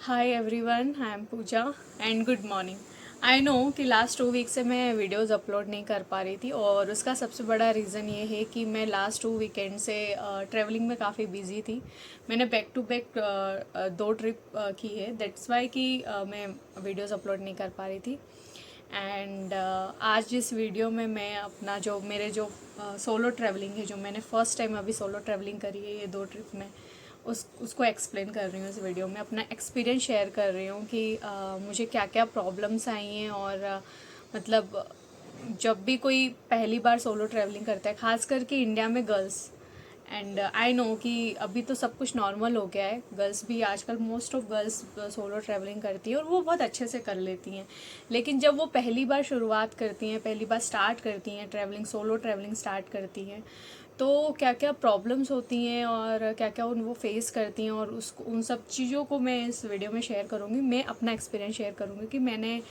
Hi everyone, I am Pooja and good morning. I know कि last 2 week से मैं videos upload नहीं कर पा रही थी और उसका सबसे बड़ा रीज़न ये है कि मैं लास्ट 2 वीकेंड से ट्रैवलिंग में काफ़ी बिजी थी। मैंने बैक टू बैक 2 ट्रिप की है, दैट्स वाई कि मैं वीडियोस अपलोड नहीं कर पा रही थी। एंड आज इस वीडियो में मैं अपना जो मेरे जो सोलो ट्रैवलिंग है, जो मैंने फ़र्स्ट टाइम अभी सोलो ट्रैवलिंग करी है ये 2 ट्रिप में, उसको एक्सप्लेन कर रही हूँ। इस वीडियो में अपना एक्सपीरियंस शेयर कर रही हूँ कि मुझे क्या क्या प्रॉब्लम्स आई हैं और मतलब जब भी कोई पहली बार सोलो ट्रैवलिंग करता है, ख़ास करके इंडिया में गर्ल्स, एंड आई नो कि अभी तो सब कुछ नॉर्मल हो गया है, गर्ल्स भी आजकल most of girls solo travelling करती हैं और वो बहुत अच्छे से कर लेती हैं। लेकिन जब वो पहली बार शुरुआत करती हैं, पहली बार स्टार्ट करती हैं ट्रैवलिंग, सोलो ट्रैवलिंग स्टार्ट करती हैं, तो क्या क्या प्रॉब्लम्स होती हैं और क्या क्या वो फेस करती हैं, और उसको उन सब चीज़ों को मैं इस वीडियो में शेयर करूँगी। मैं अपना एक्सपीरियंस शेयर करूँगी कि मैंने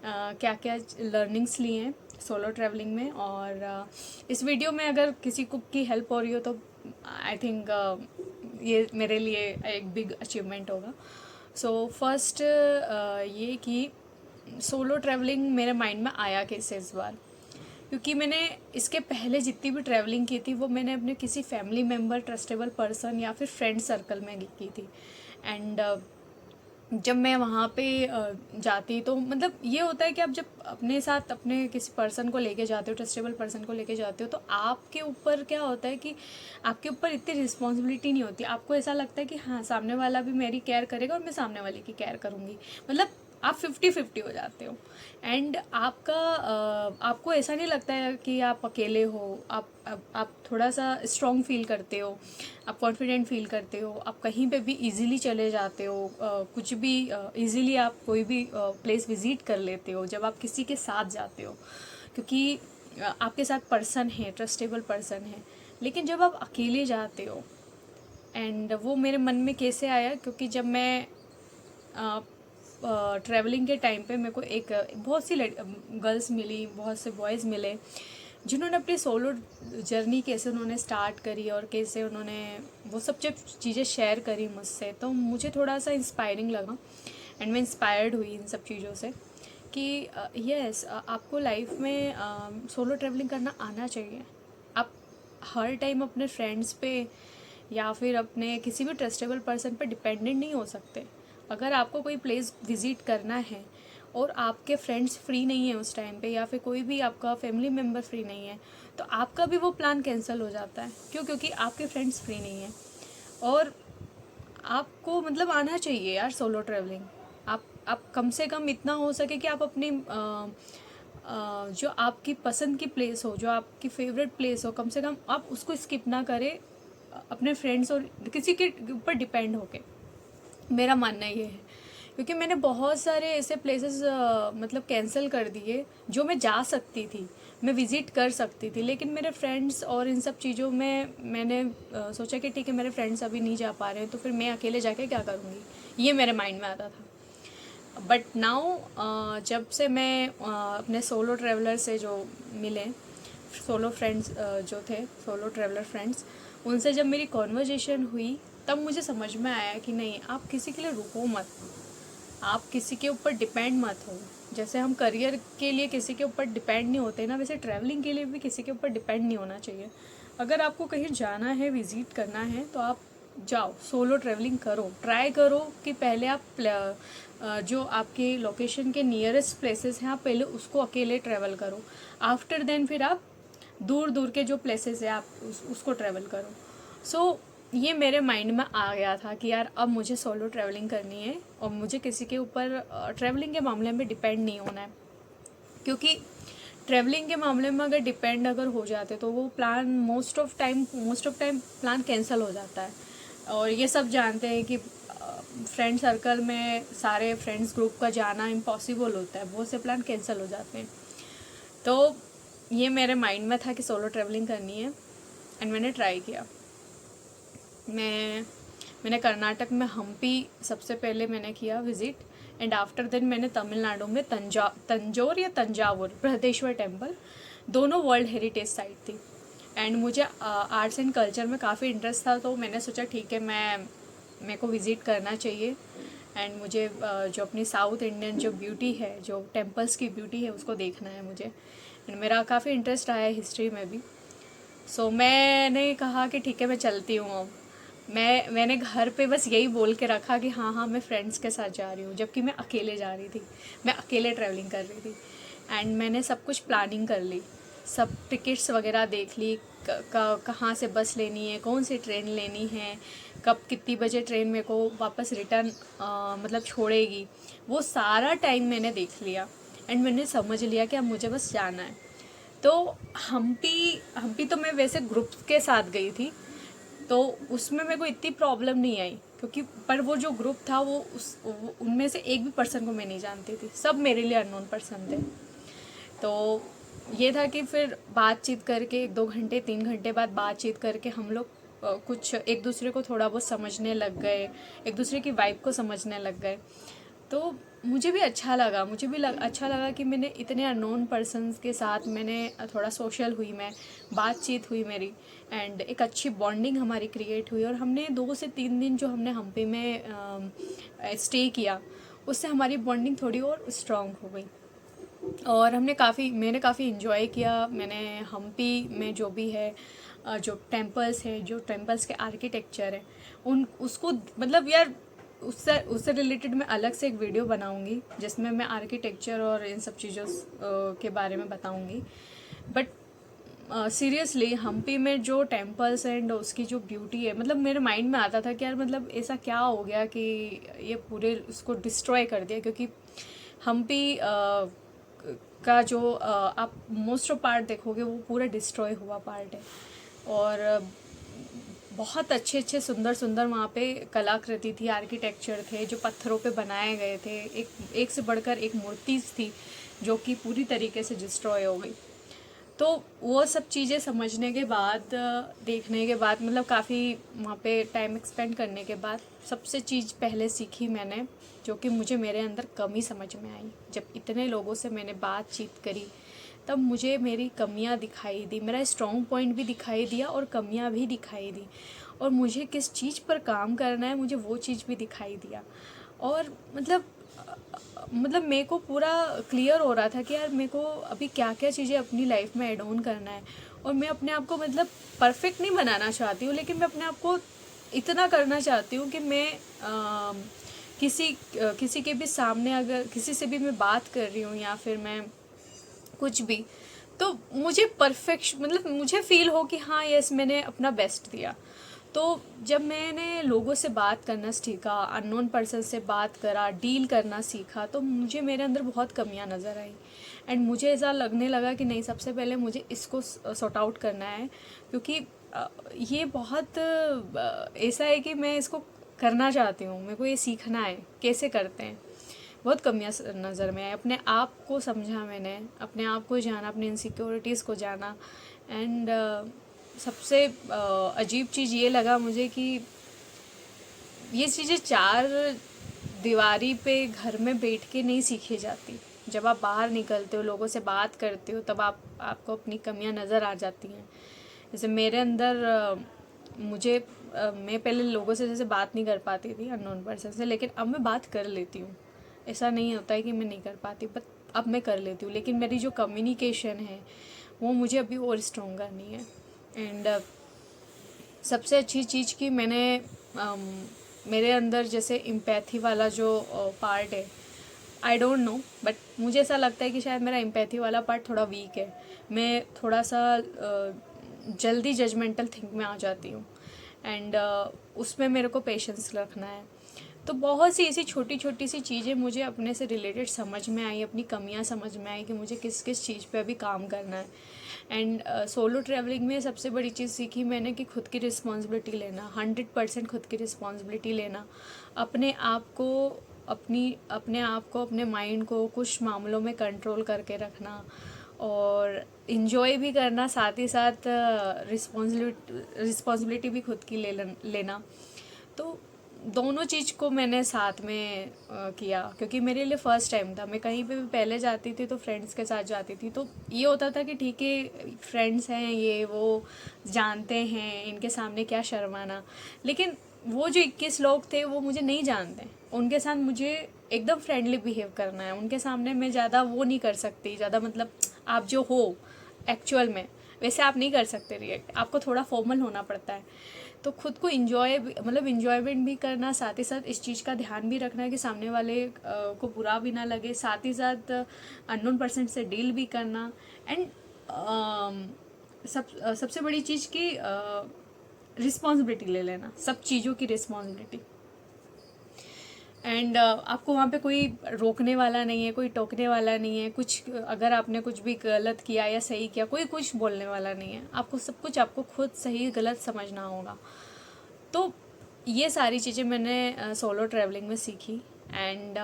क्या क्या लर्निंग्स ली हैं सोलो ट्रैवलिंग में। और इस वीडियो में अगर किसी को की हेल्प हो रही हो तो आई थिंक ये मेरे लिए एक बिग अचीवमेंट होगा। सो फर्स्ट ये कि सोलो ट्रैवलिंग मेरे माइंड में आया कैसे इस बार, क्योंकि मैंने इसके पहले जितनी भी ट्रैवलिंग की थी वो मैंने अपने किसी फैमिली मेम्बर, ट्रस्टेबल पर्सन या फिर फ्रेंड सर्कल में की थी। एंड जब मैं वहाँ पे जाती तो मतलब ये होता है कि आप जब अपने साथ अपने किसी पर्सन को लेके जाते हो, ट्रस्टेबल पर्सन को लेके जाते हो, तो आपके ऊपर क्या होता है कि आपके ऊपर इतनी रिस्पॉन्सिबिलिटी नहीं होती। आपको ऐसा लगता है कि हाँ, सामने वाला भी मेरी केयर करेगा और मैं सामने वाले की केयर करूँगी। मतलब आप 50-50 हो जाते हो। एंड आपको ऐसा नहीं लगता है कि आप अकेले हो। आप थोड़ा सा स्ट्रॉन्ग फील करते हो, आप कॉन्फिडेंट फील करते हो, आप कहीं पे भी इजीली चले जाते हो, कुछ भी इजीली आप कोई भी प्लेस विजिट कर लेते हो जब आप किसी के साथ जाते हो, क्योंकि आपके साथ पर्सन है, ट्रस्टेबल पर्सन है। लेकिन जब आप अकेले जाते हो, एंड वो मेरे मन में कैसे आया, क्योंकि जब मैं ट्रैवलिंग के टाइम पे मेरे को एक बहुत सी गर्ल्स मिली, बहुत से बॉयज़ मिले जिन्होंने अपनी सोलो जर्नी कैसे उन्होंने स्टार्ट करी और कैसे उन्होंने वो सब जब चीज़ें शेयर करी मुझसे, तो मुझे थोड़ा सा इंस्पायरिंग लगा। एंड मैं इंस्पायर्ड हुई इन सब चीज़ों से कि यस, आपको लाइफ में सोलो ट्रैवलिंग करना आना चाहिए। आप हर टाइम अपने फ्रेंड्स पे या फिर अपने किसी भी ट्रस्टेबल पर्सन पे डिपेंडेंट नहीं हो सकते। अगर आपको कोई प्लेस विज़िट करना है और आपके फ्रेंड्स फ्री नहीं है उस टाइम पे, या फिर कोई भी आपका फैमिली मेम्बर फ्री नहीं है, तो आपका भी वो प्लान कैंसिल हो जाता है। क्यों? क्योंकि आपके फ्रेंड्स फ्री नहीं हैं। और आपको मतलब आना चाहिए यार सोलो ट्रैवलिंग। आप कम से कम इतना हो सके कि आप अपनी जो आपकी पसंद की प्लेस हो, जो आपकी फेवरेट प्लेस हो, कम से कम आप उसको स्किप ना करें अपने फ्रेंड्स और किसी के ऊपर डिपेंड होके। मेरा मानना ये है, क्योंकि मैंने बहुत सारे ऐसे प्लेसेस मतलब कैंसिल कर दिए जो मैं जा सकती थी, मैं विज़िट कर सकती थी, लेकिन मेरे फ्रेंड्स और इन सब चीज़ों में मैंने सोचा कि ठीक है, मेरे फ्रेंड्स अभी नहीं जा पा रहे हैं तो फिर मैं अकेले जाके क्या करूँगी, ये मेरे माइंड में आता था। बट नाउ जब से मैं अपने सोलो ट्रैवलर से जो मिले, सोलो फ्रेंड्स जो थे, सोलो ट्रैवलर फ्रेंड्स, उनसे जब मेरी कॉन्वर्जेशन हुई, तब मुझे समझ में आया कि नहीं, आप किसी के लिए रुको मत, आप किसी के ऊपर डिपेंड मत हो। जैसे हम करियर के लिए किसी के ऊपर डिपेंड नहीं होते ना, वैसे ट्रैवलिंग के लिए भी किसी के ऊपर डिपेंड नहीं होना चाहिए। अगर आपको कहीं जाना है, विज़िट करना है, तो आप जाओ, सोलो ट्रैवलिंग करो, ट्राई करो कि पहले आप जो आपके लोकेशन के नियरेस्ट प्लेसेस हैं, आप पहले उसको अकेले ट्रैवल करो। आफ्टर देन फिर आप दूर दूर के जो प्लेसेस है आप उसको ट्रैवल करो। सो ये मेरे माइंड में आ गया था कि यार अब मुझे सोलो ट्रैवलिंग करनी है और मुझे किसी के ऊपर ट्रैवलिंग के मामले में डिपेंड नहीं होना है। क्योंकि ट्रैवलिंग के मामले में अगर डिपेंड अगर हो जाते तो वो plan most of time plan cancel हो जाता है। और ये सब जानते हैं कि फ्रेंड सर्कल में सारे फ्रेंड्स ग्रुप का जाना इम्पॉसिबल होता है, बहुत से प्लान कैंसिल हो जाते हैं। तो ये मेरे माइंड में था कि सोलो ट्रैवलिंग करनी है, एंड मैंने ट्राई किया। मैंने कर्नाटक में हम्पी सबसे पहले मैंने किया विज़िट, एंड आफ्टर देन मैंने तमिलनाडु में तंजौर या तंजावुर बृहदेश्वर टेम्पल, दोनों वर्ल्ड हेरिटेज साइट थी। एंड मुझे आर्ट्स एंड कल्चर में काफ़ी इंटरेस्ट था, तो मैंने सोचा ठीक है, मेरे को विज़िट करना चाहिए। एंड मुझे जो अपनी साउथ इंडियन जो ब्यूटी है, जो टेम्पल्स की ब्यूटी है, उसको देखना है मुझे। एंड मेरा काफ़ी इंटरेस्ट रहा है हिस्ट्री में भी। सो मैंने कहा कि ठीक है मैं चलती हूँ अब। मैंने घर पे बस यही बोल के रखा कि हाँ हाँ मैं फ्रेंड्स के साथ जा रही हूँ, जबकि मैं अकेले जा रही थी, मैं अकेले ट्रैवलिंग कर रही थी। एंड मैंने सब कुछ प्लानिंग कर ली, सब टिकट्स वगैरह देख ली, कहाँ से बस लेनी है, कौन सी ट्रेन लेनी है, कब कितनी बजे ट्रेन मेरे को वापस रिटर्न मतलब छोड़ेगी, वो सारा टाइम मैंने देख लिया। एंड मैंने समझ लिया कि अब मुझे बस जाना है। तो हम्पी तो मैं वैसे ग्रुप के साथ गई थी, तो उसमें मेरे को इतनी प्रॉब्लम नहीं आई, क्योंकि पर वो जो ग्रुप था उनमें से एक भी पर्सन को मैं नहीं जानती थी, सब मेरे लिए अननोन पर्सन थे। तो ये था कि फिर बातचीत करके 1-2 घंटे 3 घंटे बाद बातचीत करके हम लोग कुछ एक दूसरे को थोड़ा बहुत समझने लग गए, एक दूसरे की वाइब को समझने लग गए। तो मुझे भी अच्छा लगा, अच्छा लगा कि मैंने इतने अननोन पर्सन्स के साथ मैंने थोड़ा सोशल हुई, मैं बातचीत हुई मेरी, एंड एक अच्छी बॉन्डिंग हमारी क्रिएट हुई। और हमने 2 से 3 दिन जो हमने हम्पी में स्टे किया, उससे हमारी बॉन्डिंग थोड़ी और स्ट्रॉन्ग हो गई। और मैंने काफ़ी इन्जॉय किया। मैंने हम्पी में जो भी है, जो टेम्पल्स है, जो टेम्पल्स के आर्किटेक्चर है, उन उसको मतलब यार उससे रिलेटेड मैं अलग से एक वीडियो बनाऊंगी, जिसमें मैं आर्किटेक्चर और इन सब चीज़ों के बारे में बताऊंगी। बट सीरियसली हम्पी में जो टेम्पल्स एंड उसकी जो ब्यूटी है, मतलब मेरे माइंड में आता था कि यार मतलब ऐसा क्या हो गया कि ये पूरे उसको डिस्ट्रॉय कर दिया। क्योंकि हम्पी का जो आप मोस्ट ऑफ पार्ट देखोगे वो पूरा डिस्ट्रॉय हुआ पार्ट है। और बहुत अच्छे अच्छे सुंदर सुंदर वहाँ पे कलाकृति थी, आर्किटेक्चर थे जो पत्थरों पे बनाए गए थे। एक से बढ़कर एक मूर्ति थी जो कि पूरी तरीके से डिस्ट्रॉय हो गई। तो वो सब चीज़ें समझने के बाद, देखने के बाद, मतलब काफ़ी वहाँ पे टाइम एक्सपेंड करने के बाद, सबसे चीज़ पहले सीखी मैंने, जो कि मुझे मेरे अंदर कमी समझ में आई। जब इतने लोगों से मैंने बातचीत करी, तब मुझे मेरी कमियां दिखाई दी, मेरा स्ट्रॉन्ग पॉइंट भी दिखाई दिया और कमियां भी दिखाई दी। और मुझे किस चीज़ पर काम करना है, मुझे वो चीज़ भी दिखाई दिया। और मतलब मेरे को पूरा क्लियर हो रहा था कि यार मेरे को अभी क्या क्या चीज़ें अपनी लाइफ में ऐड ऑन करना है। और मैं अपने आप को मतलब परफेक्ट नहीं बनाना चाहती हूँ, लेकिन मैं अपने आप को इतना करना चाहती हूँ कि मैं किसी के भी सामने अगर किसी से भी मैं बात कर रही हूँ या फिर मैं कुछ भी, तो मुझे परफेक्ट मतलब मुझे फील हो कि हाँ यस मैंने अपना बेस्ट दिया। तो जब मैंने लोगों से बात करना सीखा, अननोन पर्सन से बात करा, डील करना सीखा, तो मुझे मेरे अंदर बहुत कमियां नज़र आई। एंड मुझे ऐसा लगने लगा कि नहीं, सबसे पहले मुझे इसको सॉर्ट आउट करना है। क्योंकि ये बहुत ऐसा है कि मैं इसको करना चाहती हूँ, मेरे को ये सीखना है कैसे करते हैं। बहुत कमियां नज़र में आई, अपने आप को समझा मैंने, अपने आप को जाना, अपनी इनसिक्योरिटीज़ को जाना। एंड सबसे अजीब चीज़ ये लगा मुझे कि ये चीज़ें 4 दीवारी पे घर में बैठ के नहीं सीखी जाती। जब आप बाहर निकलते हो, लोगों से बात करते हो, तब आपको अपनी कमियां नज़र आ जाती हैं। जैसे मेरे अंदर मैं पहले लोगों से जैसे बात नहीं कर पाती थी, अननोन पर्सन से, लेकिन अब मैं बात कर लेती हूँ। ऐसा नहीं होता है कि मैं नहीं कर पाती, बट अब मैं कर लेती हूँ। लेकिन मेरी जो कम्युनिकेशन है वो मुझे अभी और स्ट्रॉन्ग करनी है। एंड सबसे अच्छी चीज़ कि मैंने मेरे अंदर जैसे एम्पैथी वाला जो पार्ट है, आई डोंट नो, बट मुझे ऐसा लगता है कि शायद मेरा एम्पैथी वाला पार्ट थोड़ा वीक है। मैं थोड़ा सा जल्दी जजमेंटल थिंक में आ जाती हूँ। एंड उसमें मेरे को पेशेंस रखना है। तो बहुत सी ऐसी छोटी छोटी सी चीज़ें मुझे अपने से रिलेटेड समझ में आई, अपनी कमियां समझ में आई कि मुझे किस किस चीज़ पे अभी काम करना है। एंड सोलो ट्रैवलिंग में सबसे बड़ी चीज़ सीखी मैंने कि खुद की रिस्पॉन्सिबिलिटी लेना, 100% खुद की रिस्पॉन्सिबिलिटी लेना, अपने आप को अपने माइंड को कुछ मामलों में कंट्रोल करके रखना, और इन्जॉय भी करना, साथ ही साथ रिस्पॉन्सिबिलिटी भी खुद की लेना। तो दोनों चीज़ को मैंने साथ में किया, क्योंकि मेरे लिए फ़र्स्ट टाइम था। मैं कहीं पे भी पहले जाती थी तो फ्रेंड्स के साथ जाती थी, तो ये होता था कि ठीक है फ्रेंड्स हैं, ये वो जानते हैं, इनके सामने क्या शर्माना। लेकिन वो जो 21 लोग थे वो मुझे नहीं जानते, उनके साथ मुझे एकदम फ्रेंडली बिहेव करना है, उनके सामने मैं ज़्यादा वो नहीं कर सकती, ज़्यादा मतलब आप जो हो एक्चुअल में वैसे आप नहीं कर सकते रिएक्ट, आपको थोड़ा फॉर्मल होना पड़ता है। तो खुद को इंजॉय मतलब इंजॉयमेंट भी करना, साथ ही साथ इस चीज़ का ध्यान भी रखना है कि सामने वाले को बुरा भी ना लगे, साथ ही साथ अननोन पर्सन से डील भी करना। एंड सबसे बड़ी चीज़ की रिस्पॉन्सिबिलिटी ले लेना, सब चीज़ों की रिस्पॉन्सिबिलिटी। एंड आपको वहाँ पे कोई रोकने वाला नहीं है, कोई टोकने वाला नहीं है, कुछ अगर आपने कुछ भी गलत किया या सही किया कोई कुछ बोलने वाला नहीं है, आपको सब कुछ आपको खुद सही गलत समझना होगा। तो ये सारी चीज़ें मैंने सोलो ट्रैवलिंग में सीखी। एंड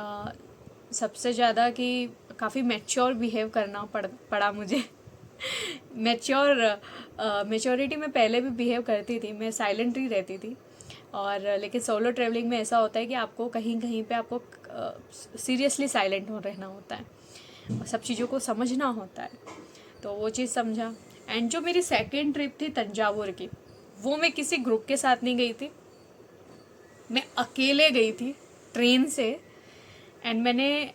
सबसे ज़्यादा कि काफ़ी मैच्योर बिहेव करना पड़ा मुझे। मैच्योरिटी में पहले भी बिहेव करती थी, मैं साइलेंट ही रहती थी, और लेकिन सोलो ट्रैवलिंग में ऐसा होता है कि आपको कहीं कहीं पे आपको सीरियसली साइलेंट हो रहना होता है, सब चीज़ों को समझना होता है। तो वो चीज़ समझा। एंड जो मेरी सेकेंड ट्रिप थी तंजावुर की, वो मैं किसी ग्रुप के साथ नहीं गई थी, मैं अकेले गई थी ट्रेन से। एंड मैंने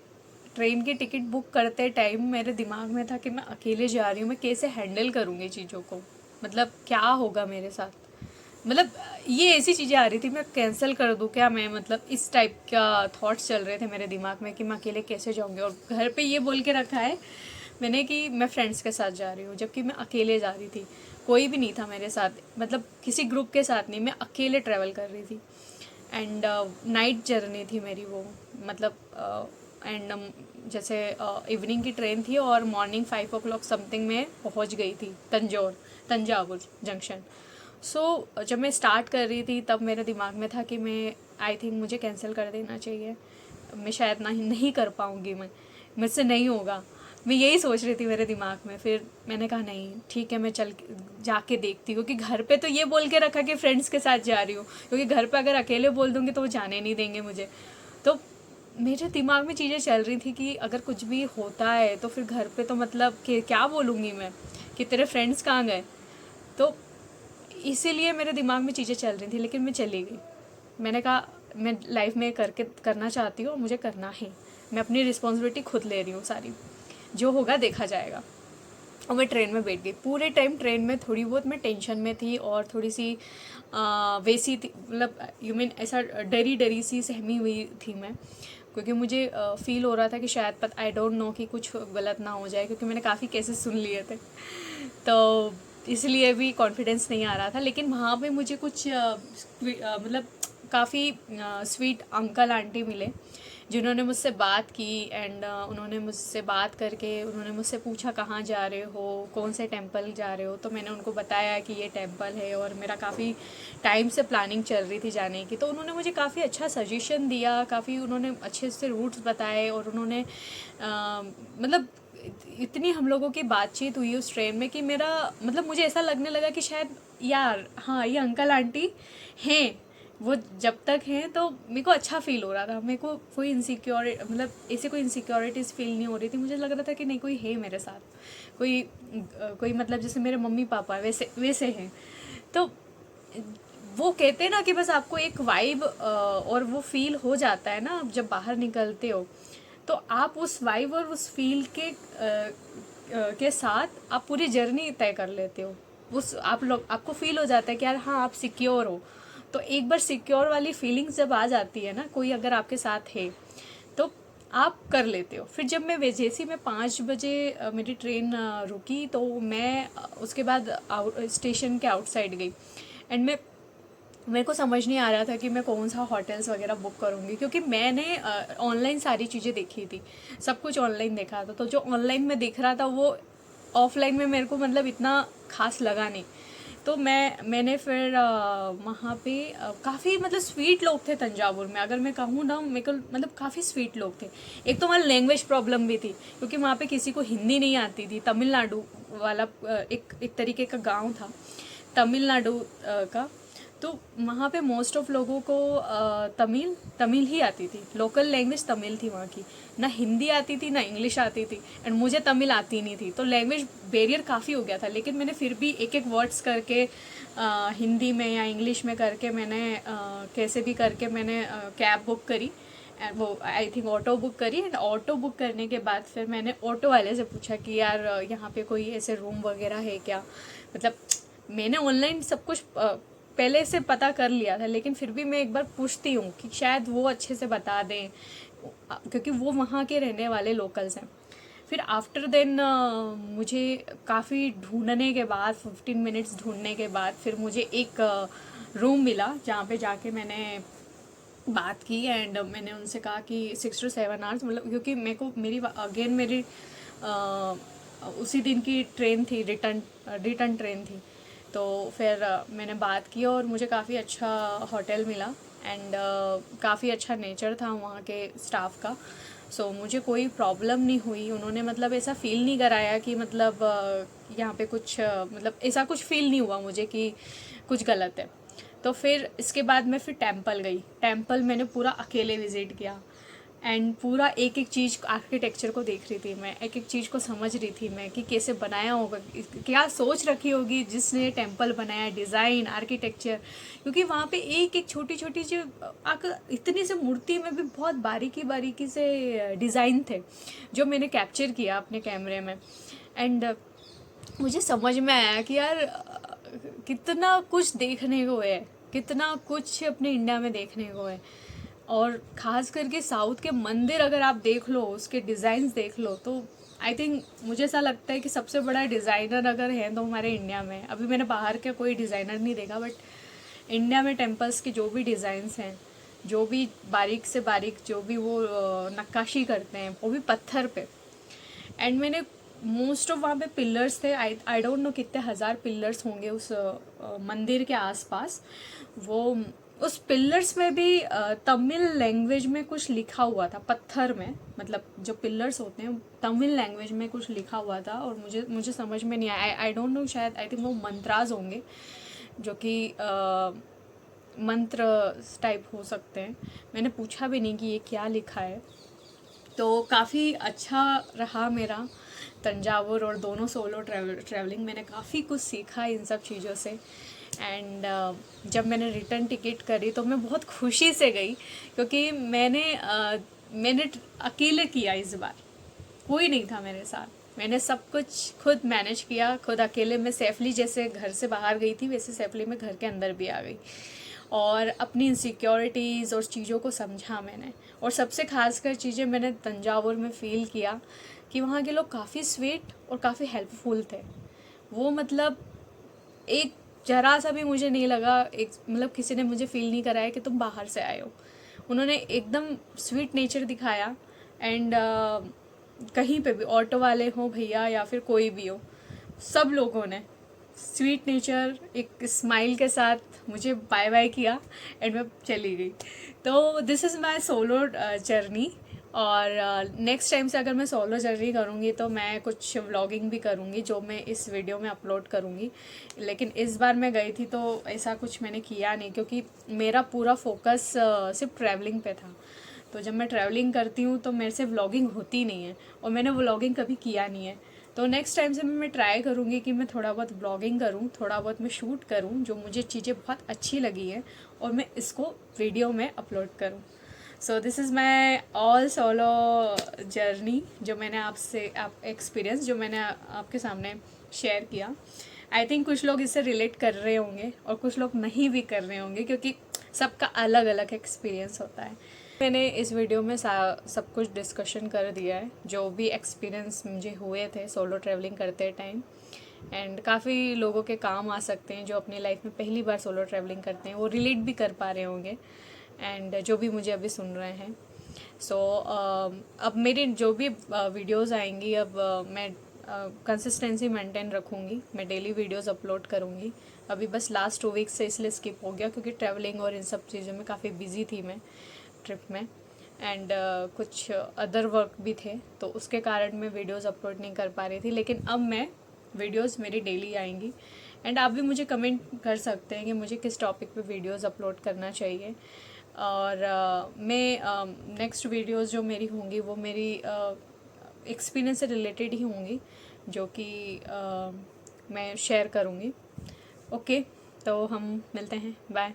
ट्रेन की टिकट बुक करते टाइम मेरे दिमाग में था कि मैं अकेले जा रही हूँ, मैं कैसे हैंडल करूँगी चीज़ों को, मतलब क्या होगा मेरे साथ, मतलब ये ऐसी चीज़ें आ रही थी, मैं कैंसिल कर दूँ क्या मैं, मतलब इस टाइप का थॉट्स चल रहे थे मेरे दिमाग में कि मैं अकेले कैसे जाऊँगी। और घर पे ये बोल के रखा है मैंने कि मैं फ्रेंड्स के साथ जा रही हूँ, जबकि मैं अकेले जा रही थी, कोई भी नहीं था मेरे साथ, मतलब किसी ग्रुप के साथ नहीं, मैं अकेले ट्रैवल कर रही थी। एंड नाइट जर्नी थी मेरी वो, मतलब एंड जैसे इवनिंग की ट्रेन थी और मॉर्निंग 5 o'clock समथिंग में पहुंच गई थी तंजावुर जंक्शन। सो जब मैं स्टार्ट कर रही थी तब मेरे दिमाग में था कि मैं आई थिंक मुझे कैंसिल कर देना चाहिए, मैं शायद नहीं कर पाऊँगी, मुझसे नहीं होगा, मैं यही सोच रही थी मेरे दिमाग में। फिर मैंने कहा नहीं ठीक है, मैं जाके देखती हूँ, क्योंकि घर पे तो ये बोल के रखा कि फ्रेंड्स के साथ जा रही हूँ, क्योंकि घर पे अगर अकेले बोल दूँगी तो वो जाने नहीं देंगे मुझे। तो मेरे दिमाग में चीज़ें चल रही थी कि अगर कुछ भी होता है तो फिर घर पे तो मतलब कि क्या बोलूँगी मैं कि तेरे फ्रेंड्स कहाँ गए। तो इसीलिए मेरे दिमाग में चीज़ें चल रही थी, लेकिन मैं चली गई। मैंने कहा मैं लाइफ में करना चाहती हूँ और मुझे करना है, मैं अपनी रिस्पॉन्सिबिलिटी खुद ले रही हूँ सारी, जो होगा देखा जाएगा। और मैं ट्रेन में बैठ गई। पूरे टाइम ट्रेन में थोड़ी बहुत मैं टेंशन में थी और थोड़ी सी वैसी थी, मतलब यू मीन ऐसा डरी सी सहमी हुई थी मैं, क्योंकि मुझे फील हो रहा था कि शायद आई डोंट नो कि कुछ गलत ना हो जाए, क्योंकि मैंने काफ़ी केसेस सुन लिए थे, तो इसलिए भी कॉन्फिडेंस नहीं आ रहा था। लेकिन वहाँ पे मुझे कुछ मतलब काफ़ी स्वीट अंकल आंटी मिले जिन्होंने मुझसे बात की। एंड उन्होंने मुझसे बात करके उन्होंने मुझसे पूछा कहाँ जा रहे हो, कौन से टेंपल जा रहे हो। तो मैंने उनको बताया कि ये टेंपल है, और मेरा काफ़ी टाइम से प्लानिंग चल रही थी जाने की। तो उन्होंने मुझे काफ़ी अच्छा सजेशन दिया, काफ़ी उन्होंने अच्छे से रूट्स बताए, और उन्होंने मतलब इतनी हम लोगों की बातचीत हुई उस ट्रेन में कि मेरा मतलब मुझे ऐसा लगने लगा कि शायद यार हाँ ये अंकल आंटी हैं, वो जब तक हैं तो मेरे को अच्छा फील हो रहा था, मेरे को कोई इनसिक्योर मतलब ऐसे कोई इनसिक्योरिटीज़ फील नहीं हो रही थी। मुझे लग रहा था कि नहीं कोई है मेरे साथ, कोई मतलब जैसे मेरे मम्मी पापा वैसे हैं। तो वो कहते हैं ना कि बस आपको एक वाइब और वो फील हो जाता है ना जब बाहर निकलते हो, तो आप उस वाइब और उस फील के साथ आप पूरी जर्नी तय कर लेते हो। उस आपको फील हो जाता है कि यार हाँ आप सिक्योर हो। तो एक बार सिक्योर वाली फीलिंग्स जब आ जाती है ना, कोई अगर आपके साथ है तो आप कर लेते हो। फिर जब मैं जैसे मैं 5 बजे मेरी ट्रेन रुकी, तो मैं उसके बाद स्टेशन के आउटसाइड गई। एंड मेरे को समझ नहीं आ रहा था कि मैं कौन सा होटल्स वगैरह बुक करूँगी, क्योंकि मैंने ऑनलाइन सारी चीज़ें देखी थी, सब कुछ ऑनलाइन देखा था। तो जो ऑनलाइन में दिख रहा था वो ऑफलाइन में मेरे को मतलब इतना खास लगा नहीं। तो मैंने फिर वहाँ पे काफ़ी मतलब स्वीट लोग थे तंजावुर में। अगर मैं कहूँ ना, मेरे को मतलब काफ़ी स्वीट लोग थे। एक तो वहाँ लैंग्वेज प्रॉब्लम भी थी, क्योंकि वहाँ पे किसी को हिंदी नहीं आती थी। तमिलनाडु वाला एक तरीके का गांव था तमिलनाडु का। तो वहाँ पे मोस्ट ऑफ लोगों को तमिल ही आती थी, लोकल लैंग्वेज तमिल थी वहाँ की, ना हिंदी आती थी ना इंग्लिश आती थी। एंड मुझे तमिल आती नहीं थी, तो लैंग्वेज बैरियर काफ़ी हो गया था। लेकिन मैंने फिर भी एक एक वर्ड्स करके हिंदी में या इंग्लिश में करके मैंने कैसे भी करके मैंने कैब बुक करी। एंड वो आई थिंक ऑटो बुक करी, एंड ऑटो बुक करने के बाद फिर मैंने ऑटो वाले से पूछा कि यार यहाँ पे कोई ऐसे रूम वगैरह है क्या, मतलब मैंने ऑनलाइन सब कुछ पहले से पता कर लिया था, लेकिन फिर भी मैं एक बार पूछती हूँ कि शायद वो अच्छे से बता दें, क्योंकि वो वहाँ के रहने वाले लोकल्स हैं। फिर आफ्टर देन मुझे काफ़ी ढूंढने के बाद 15 मिनट्स ढूंढने के बाद फिर मुझे एक रूम मिला जहाँ पे जाके मैंने बात की, एंड मैंने उनसे कहा कि 6 to 7 आवर्स, मतलब क्योंकि मेरे को मेरी उसी दिन की ट्रेन थी, रिटर्न ट्रेन थी। तो फिर मैंने बात की और मुझे काफ़ी अच्छा होटल मिला, एंड काफ़ी अच्छा नेचर था वहाँ के स्टाफ का। सो मुझे कोई प्रॉब्लम नहीं हुई, उन्होंने मतलब ऐसा फील नहीं कराया कि मतलब यहाँ पे कुछ मतलब ऐसा कुछ फील नहीं हुआ मुझे कि कुछ गलत है। तो फिर इसके बाद मैं फिर टेंपल गई। टेंपल मैंने पूरा अकेले विज़िट किया, एंड पूरा एक एक चीज़ आर्किटेक्चर को देख रही थी मैं, एक एक चीज़ को समझ रही थी मैं कि कैसे बनाया होगा, क्या सोच रखी होगी जिसने टेंपल बनाया, डिज़ाइन, आर्किटेक्चर। क्योंकि वहाँ पे एक एक छोटी छोटी जो इतनी से मूर्ति में भी बहुत बारीकी बारीकी से डिज़ाइन थे जो मैंने कैप्चर किया अपने कैमरे में। एंड मुझे समझ में आया कि यार कितना कुछ देखने को है, कितना कुछ अपने इंडिया में देखने को है। और ख़ास करके साउथ के मंदिर अगर आप देख लो, उसके डिज़ाइंस देख लो, तो आई थिंक मुझे ऐसा लगता है कि सबसे बड़ा डिज़ाइनर अगर है तो हमारे इंडिया में। अभी मैंने बाहर का कोई डिज़ाइनर नहीं देखा, बट इंडिया में टेम्पल्स के जो भी डिज़ाइंस हैं, जो भी बारीक से बारीक जो भी वो नक्काशी करते हैं, वो भी पत्थर पे। एंड मैंने मोस्ट ऑफ वहाँ पे पिलर्स थे, आई डोंट नो कितने हज़ार पिलर्स होंगे उस मंदिर के आसपास। वो उस पिलर्स में भी तमिल लैंग्वेज में कुछ लिखा हुआ था, पत्थर में, मतलब जो पिलर्स होते हैं तमिल लैंग्वेज में कुछ लिखा हुआ था, और मुझे समझ में नहीं आया। आई डोंट नो, शायद आई थिंक वो मंत्राज होंगे, जो कि मंत्र टाइप हो सकते हैं। मैंने पूछा भी नहीं कि ये क्या लिखा है। तो काफ़ी अच्छा रहा मेरा तंजावुर, और दोनों सोलो ट्रैवलिंग मैंने काफ़ी कुछ सीखा इन सब चीज़ों से। एंड जब मैंने रिटर्न टिकट करी तो मैं बहुत खुशी से गई, क्योंकि मैंने अकेले किया इस बार, कोई नहीं था मेरे साथ। मैंने सब कुछ खुद मैनेज किया, खुद अकेले मैं सेफली, जैसे घर से बाहर गई थी वैसे सेफली मैं घर के अंदर भी आ गई, और अपनी इनसिक्योरिटीज़ और चीज़ों को समझा मैंने। और सबसे खासकर चीज़ें मैंने तंजावुर में फ़ील किया कि वहाँ के लोग काफ़ी स्वीट और काफ़ी हेल्पफुल थे। वो मतलब एक जरा सा भी मुझे नहीं लगा, एक मतलब किसी ने मुझे फ़ील नहीं कराया कि तुम बाहर से आए हो। उन्होंने एकदम स्वीट नेचर दिखाया। एंड कहीं पे भी ऑटो वाले हो भैया या फिर कोई भी हो, सब लोगों ने स्वीट नेचर एक स्माइल के साथ मुझे बाय बाय किया, एंड मैं चली गई। तो this is my solo journey. और नेक्स्ट टाइम से अगर मैं सोलो जर्नी करूँगी तो मैं कुछ व्लॉगिंग भी करूँगी, जो मैं इस वीडियो में अपलोड करूँगी। लेकिन इस बार मैं गई थी तो ऐसा कुछ मैंने किया नहीं, क्योंकि मेरा पूरा फोकस सिर्फ ट्रैवलिंग पे था। तो जब मैं ट्रैवलिंग करती हूँ तो मेरे से व्लॉगिंग होती नहीं है, और मैंने व्लॉगिंग कभी किया नहीं है। तो नेक्स्ट टाइम से मैं ट्राई करूँगी कि मैं थोड़ा बहुत ब्लॉगिंग करूँ, थोड़ा बहुत मैं शूट करूँ, जो मुझे चीज़ें बहुत अच्छी लगी है, और मैं इसको वीडियो में अपलोड करूँ। So this is my all solo journey, जो मैंने एक्सपीरियंस जो मैंने आपके सामने शेयर किया। आई थिंक कुछ लोग इससे रिलेट कर रहे होंगे और कुछ लोग नहीं भी कर रहे होंगे, क्योंकि सबका अलग अलग एक्सपीरियंस होता है। मैंने इस वीडियो में सब कुछ डिस्कशन कर दिया है, जो भी एक्सपीरियंस मुझे हुए थे सोलो ट्रैवलिंग करते टाइम। एंड काफ़ी लोगों के काम आ सकते हैं जो अपनी लाइफ में पहली बार सोलो ट्रैवलिंग करते हैं, वो रिलेट भी कर पा रहे होंगे, एंड जो भी मुझे अभी सुन रहे हैं। सो अब मेरी जो भी वीडियोज़ आएंगी, अब मैं कंसिस्टेंसी मेंटेन रखूँगी, मैं डेली वीडियोज़ अपलोड करूँगी। अभी बस लास्ट 2 वीक्स से इसलिए स्किप हो गया, क्योंकि ट्रैवलिंग और इन सब चीज़ों में काफ़ी बिजी थी मैं ट्रिप में। एंड कुछ अदर वर्क भी थे, तो उसके कारण मैं वीडियोज़ अपलोड नहीं कर पा रही थी। लेकिन अब मैं वीडियोज़ मेरी डेली आएंगी, एंड आप भी मुझे कमेंट कर सकते हैं कि मुझे किस टॉपिक पे वीडियोज़ अपलोड करना चाहिए। और मैं नेक्स्ट वीडियोज़ जो मेरी होंगी वो मेरी एक्सपीरियंस से रिलेटेड ही होंगी, जो कि मैं शेयर करूँगी। ओके, तो हम मिलते हैं, बाय।